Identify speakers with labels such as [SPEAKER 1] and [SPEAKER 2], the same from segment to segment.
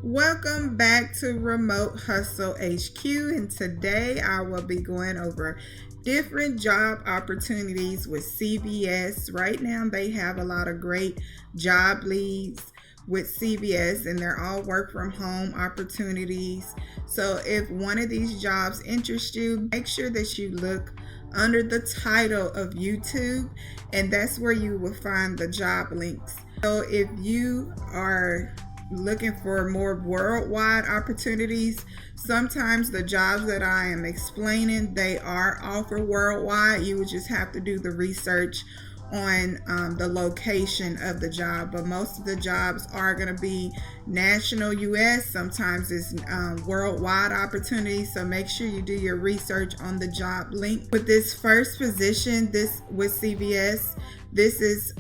[SPEAKER 1] Welcome back to Remote Hustle HQ, and today I will be going over different job opportunities with CVS. Right now they have a lot of great job leads with CVS, and they're all work from home opportunities. So if one of these jobs interests you, make sure that you look under the title of YouTube, and that's where you will find the job links. So if you are looking for more worldwide opportunities, sometimes the jobs that I am explaining, they are offered worldwide. You would just have to do the research on the location of the job, but most of the jobs are going to be national US. Sometimes it's worldwide opportunities, so make sure you do your research on the job link. With this first position, this with CVS, this is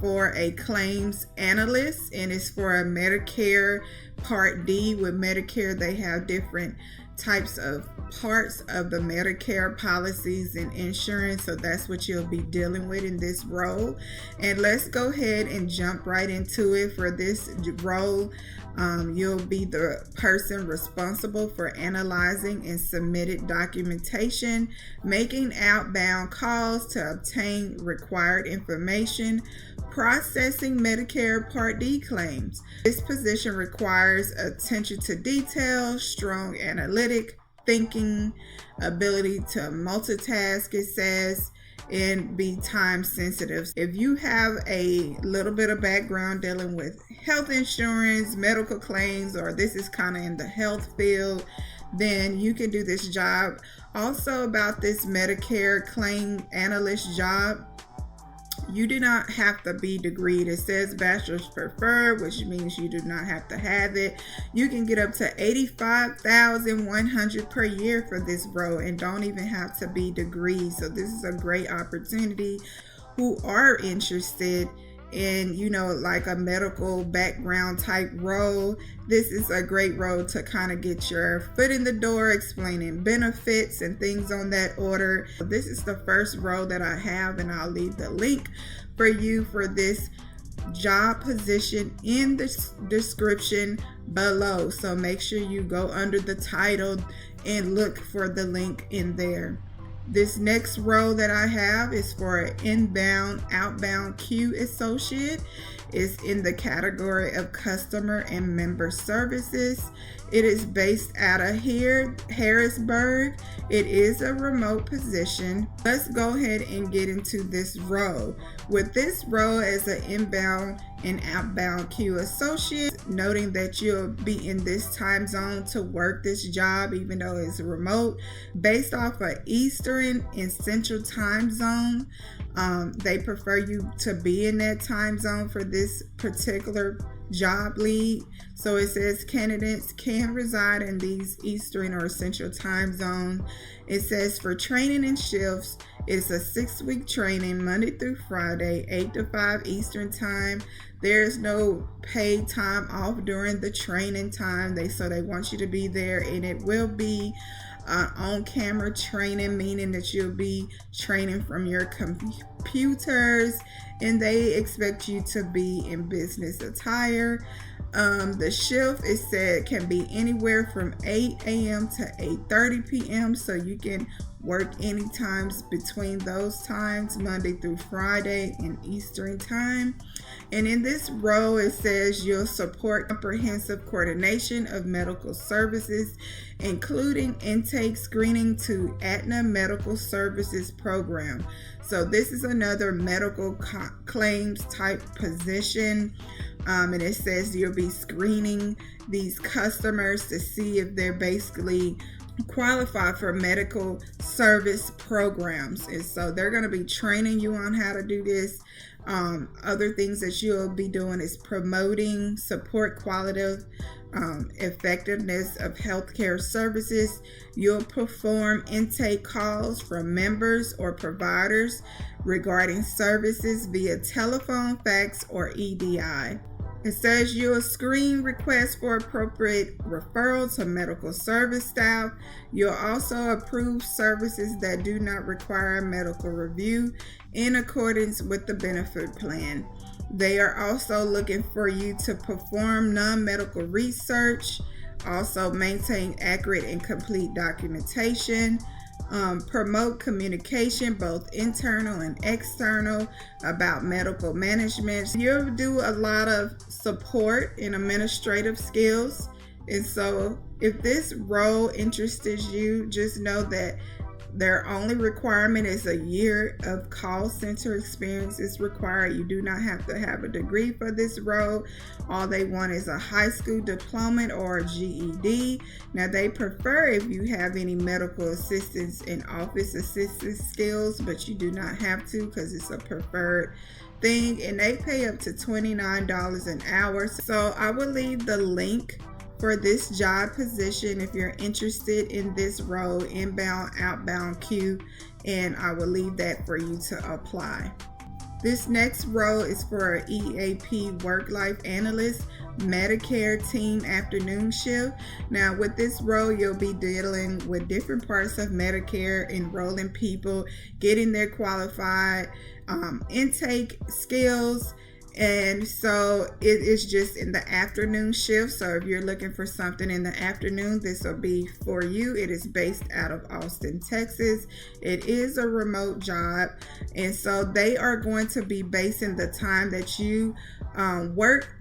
[SPEAKER 1] for a claims analyst, and it's for a Medicare Part D. With Medicare, they have different types of parts of the Medicare policies and insurance, so that's what you'll be dealing with in this role. And let's go ahead and jump right into it. For this role, you'll be the person responsible for analyzing and submitted documentation, making outbound calls to obtain required information, processing Medicare Part D claims. This position requires attention to detail, strong analytic thinking, ability to multitask, it says, and be time sensitive. If you have a little bit of background dealing with health insurance, medical claims, or this is kind of in the health field, then you can do this job. Also, about this Medicare claim analyst job, you do not have to be degreed. It says bachelor's preferred, which means you do not have to have it. You can get up to $85,100 per year for this role and don't even have to be degreed. So this is a great opportunity who are interested in, like a medical background type role. This is a great role to kind of get your foot in the door, explaining benefits and things on that order. This is the first role that I have, and I'll leave the link for you for this job position in the description below. So make sure you go under the title and look for the link in there. This next role that I have is for an inbound, outbound queue associate. It's in the category of customer and member services. It is based out of Harrisburg. It is a remote position. Let's go ahead and get into this role. With this role as an inbound and outbound queue associate, noting that you'll be in this time zone to work this job, even though it's remote, based off of Eastern and Central time zone. They prefer you to be in that time zone for this particular job lead. So it says candidates can reside in these Eastern or Central time zone. It says for training and shifts, it's a 6-week training, Monday through Friday, 8 to 5 Eastern time. There's no paid time off during the training time. They want you to be there, and it will be on-camera training, meaning that you'll be training from your computers, and they expect you to be in business attire. The shift, it said, can be anywhere from 8 a.m. to 8:30 p.m. So you can work any times between those times, Monday through Friday in Eastern time. And in this role, it says you'll support comprehensive coordination of medical services, including intake screening to Aetna Medical Services Program. So this is another medical claims type position. And it says you'll be screening these customers to see if they're basically qualified for medical service programs. And so they're going to be training you on how to do this. Other things that you'll be doing is promoting, support quality, effectiveness of healthcare services. You'll perform intake calls from members or providers regarding services via telephone, fax, or EDI. It says you'll screen requests for appropriate referral to medical service staff. You'll also approve services that do not require medical review in accordance with the benefit plan. They are also looking for you to perform non-medical research, also maintain accurate and complete documentation, promote communication, both internal and external, about medical management. You'll do a lot of support and administrative skills. And so if this role interests you, just know that their only requirement is a year of call center experience is required. You do not have to have a degree for this role. All they want is a high school diploma or a GED. Now, they prefer if you have any medical assistance and office assistance skills, but you do not have to because it's a preferred thing. And they pay up to $29 an hour. So I will leave the link for this job position if you're interested in this role, inbound, outbound Q, and I will leave that for you to apply. This next role is for an EAP work-life analyst, Medicare team afternoon shift. Now with this role, you'll be dealing with different parts of Medicare, enrolling people, getting their qualified intake skills. And so it is just in the afternoon shift. So if you're looking for something in the afternoon, this will be for you. It is based out of Austin, Texas. It is a remote job. And so they are going to be basing the time that you work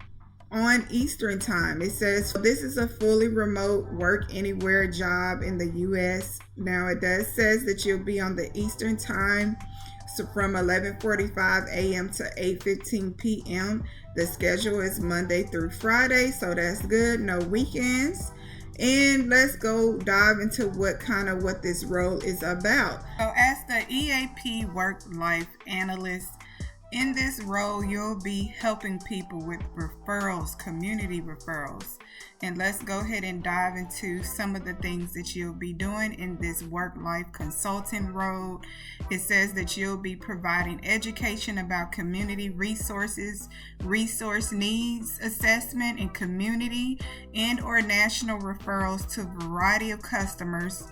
[SPEAKER 1] on Eastern time. It says this is a fully remote work anywhere job in the US. Now it says that you'll be on the Eastern time. So from 11:45 a.m. to 8:15 p.m. The schedule is Monday through Friday, so that's good. No weekends. And let's go dive into what this role is about. So as the EAP work-life analyst, in this role, you'll be helping people with referrals, community referrals. And let's go ahead and dive into some of the things that you'll be doing in this work-life consulting role. It says that you'll be providing education about community resources, resource needs assessment, and community and or national referrals to a variety of customers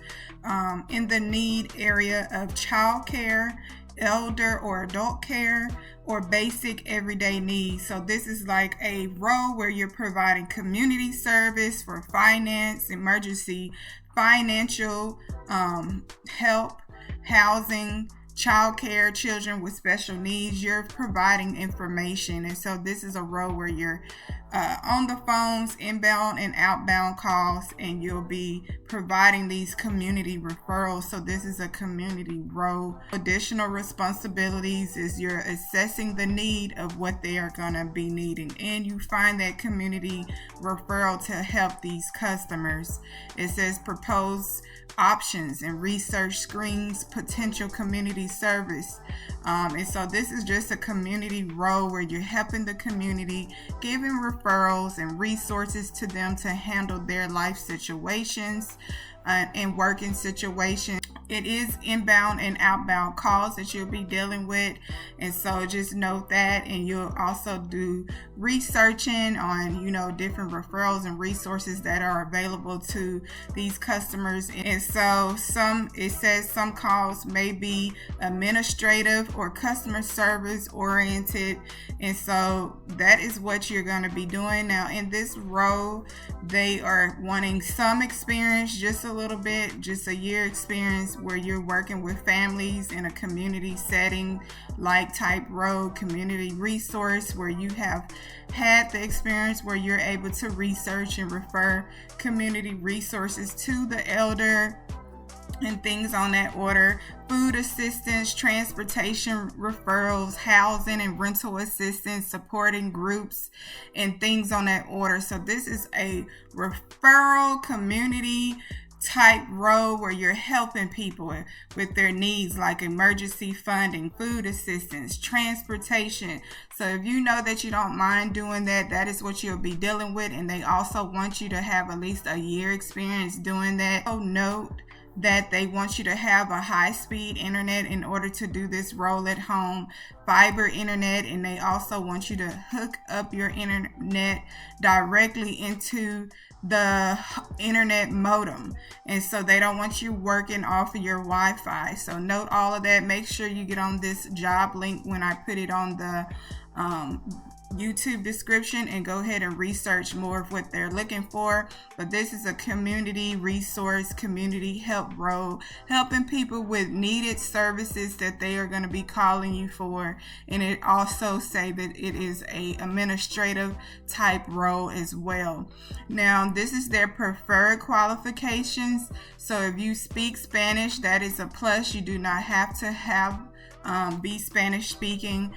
[SPEAKER 1] in the need area of child care, elder or adult care, or basic everyday needs. So this is like a role where you're providing community service for finance, emergency financial help, housing, child care, children with special needs. You're providing information. And so this is a role where you're on the phones, inbound and outbound calls, and you'll be providing these community referrals. So this is a community role. Additional responsibilities is you're assessing the need of what they are going to be needing, and you find that community referral to help these customers. It says propose options and research screens potential community service. And so this is just a community role where you're helping the community, giving referrals and resources to them to handle their life situations and working situations. It is inbound and outbound calls that you'll be dealing with, and so just note that. And you'll also do researching on different referrals and resources that are available to these customers. And so it says some calls may be administrative or customer service oriented, and so that is what you're going to be doing. Now in this role, they are wanting some experience, just a little bit, just a year experience, where you're working with families in a community setting, like type role, community resource, where you have had the experience where you're able to research and refer community resources to the elder and things on that order, food assistance, transportation referrals, housing and rental assistance, supporting groups, and things on that order. So this is a referral community type role where you're helping people with their needs, like emergency funding, food assistance, transportation. So if you know that you don't mind doing that, that is what you'll be dealing with. And they also want you to have at least a year experience doing that. So note that they want you to have a high-speed internet in order to do this role at home, fiber internet, and they also want you to hook up your internet directly into the internet modem. And so they don't want you working off of your Wi-Fi. So note all of that. Make sure you get on this job link when I put it on the YouTube description and go ahead and research more of what they're looking for. But this is a community resource, community help role, helping people with needed services that they are going to be calling you for. And it also say that it is a administrative type role as well. Now, this is their preferred qualifications. So if you speak Spanish, that is a plus. You do not have to be Spanish speaking.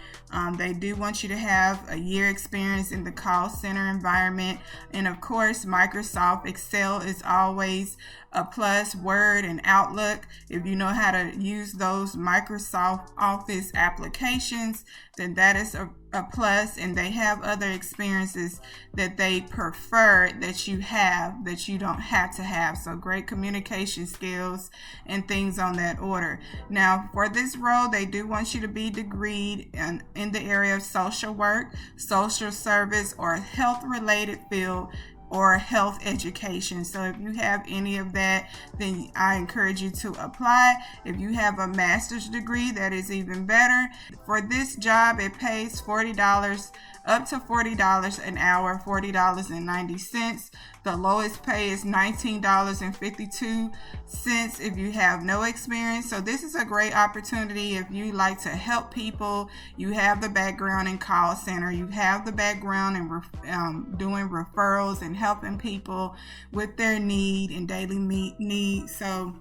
[SPEAKER 1] They do want you to have a year experience in the call center environment. And of course, Microsoft Excel is always a plus. Word and Outlook, if you know how to use those Microsoft Office applications, then that is a plus. And they have other experiences that they prefer that you have that you don't have to have. So great communication skills and things on that order. Now, for this role, they do want you to be degreed in the area of social work, social service, or health related field, or health education. So if you have any of that, then I encourage you to apply. If you have a master's degree, that is even better. For this job, it pays $40 up to $40 an hour, $40.90. The lowest pay is $19.52 if you have no experience. So this is a great opportunity if you like to help people. You have the background in call center, you have the background in doing referrals and helping people with their need and daily needs. So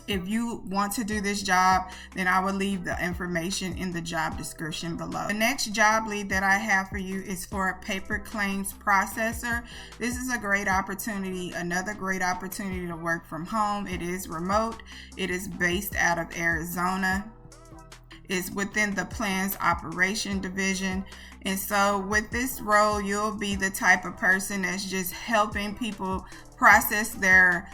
[SPEAKER 1] if you want to do this job, then I will leave the information in the job description below. The next job lead that I have for you is for a paper claims processor. This is a great opportunity, another great opportunity to work from home. It is remote. It is based out of Arizona. It's within the plans operation division. And so with this role, you'll be the type of person that's just helping people process their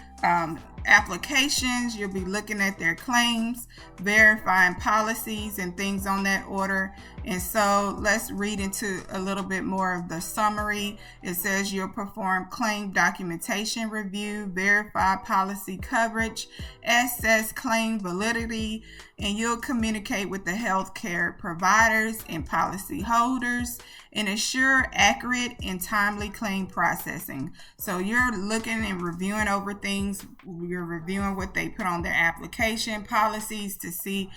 [SPEAKER 1] applications. You'll be looking at their claims, verifying policies and things on that order. And so let's read into a little bit more of the summary. It says you'll perform claim documentation review, verify policy coverage, assess claim validity, and you'll communicate with the healthcare providers and policy holders and ensure accurate and timely claim processing. So you're looking and reviewing over things. You're reviewing what they put on their application policies to see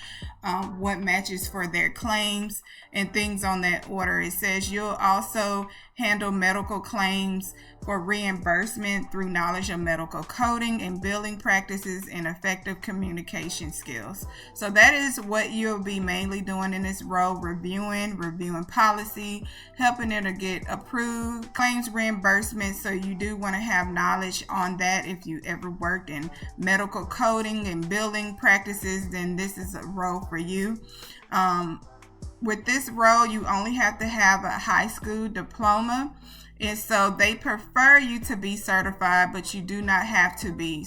[SPEAKER 1] what matches for their claims and things on that order. It says you'll also handle medical claims for reimbursement through knowledge of medical coding and billing practices and effective communication skills. So that is what you'll be mainly doing in this role, reviewing policy, helping it to get approved, claims reimbursement. So you do want to have knowledge on that. If you ever worked in medical coding and billing practices, then this is a role for you. With this role, you only have to have a high school diploma. And so they prefer you to be certified, but you do not have to be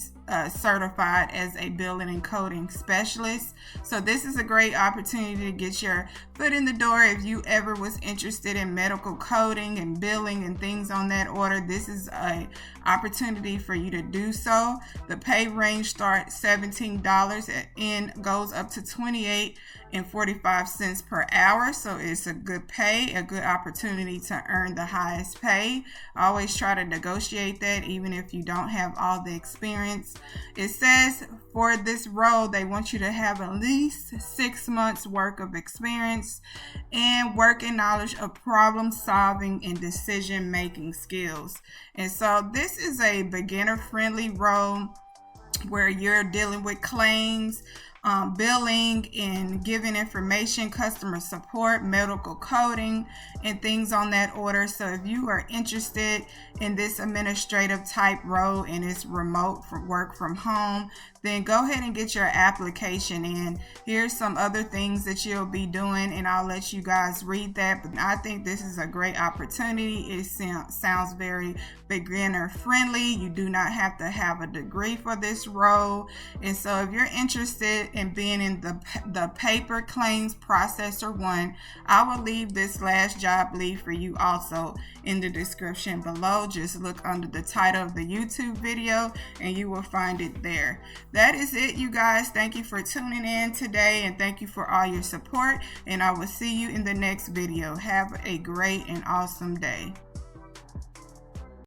[SPEAKER 1] certified as a billing and coding specialist. So this is a great opportunity to get your foot in the door. If you ever was interested in medical coding and billing and things on that order, this is a opportunity for you to do so. The pay range starts $17 and goes up to $28.45 per hour. So it's a good pay, a good opportunity to earn the highest pay. Always try to negotiate that, even if you don't have all the experience. It says for this role, they want you to have at least 6 months worth of experience and working knowledge of problem solving and decision making skills. And so this is a beginner friendly role where you're dealing with claims, billing and giving information, customer support, medical coding, and things on that order. So if you are interested in this administrative type role and it's remote for work from home, then go ahead and get your application in. Here's some other things that you'll be doing, and I'll let you guys read that. But I think this is a great opportunity. It sounds very beginner friendly. You do not have to have a degree for this role. And so if you're interested in being in the paper claims processor 1, I will leave this last job lead for you also in the description below. Just look under the title of the YouTube video and you will find it there. that is it, you guys. Thank you for tuning in today, and thank you for all your support, and I will see you in the next video. Have a great and awesome day.